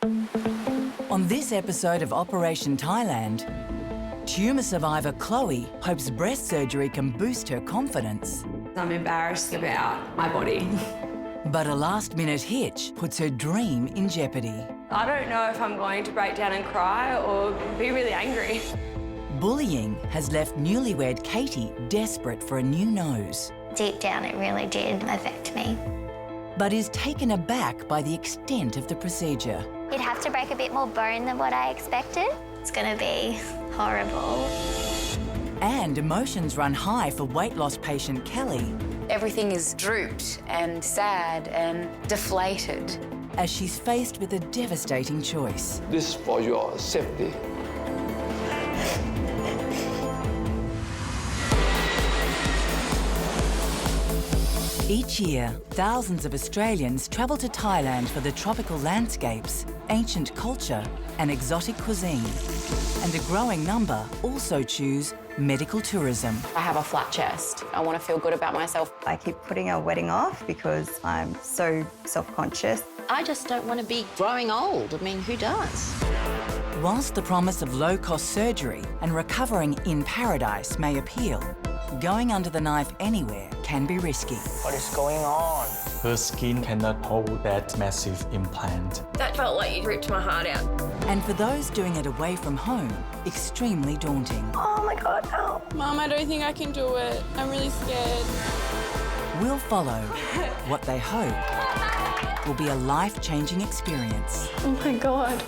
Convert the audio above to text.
On this episode of Operation Thailand, tumour survivor Chloe hopes breast surgery can boost her confidence. I'm embarrassed about my body. But a last-minute hitch puts her dream in jeopardy. I don't know if I'm going to break down and cry or be really angry. Bullying has left newlywed Katie desperate for a new nose, Deep down, it really did affect me. but is taken aback by the extent of the procedure. You'd have to break a bit more bone than what I expected. It's going to be horrible. And emotions run high for weight loss patient Kelly Everything is drooped and sad and deflated. as she's faced with a devastating choice. This is for your safety. Each year, thousands of Australians travel to Thailand for the tropical landscapes, ancient culture and exotic cuisine. And a growing number also choose medical tourism. I have a flat chest. I want to feel good about myself. I keep putting our wedding off because I'm so self-conscious. I just don't want to be growing old. I mean, who does? Whilst the promise of low-cost surgery and recovering in paradise may appeal, going under the knife anywhere can be risky. What is going on? Her skin cannot hold that massive implant. That felt like you ripped my heart out. And for those doing it away from home, extremely daunting. Oh my God, no. Mum, I don't think I can do it. I'm really scared. We'll follow what they hope will be a life-changing experience. Oh my God.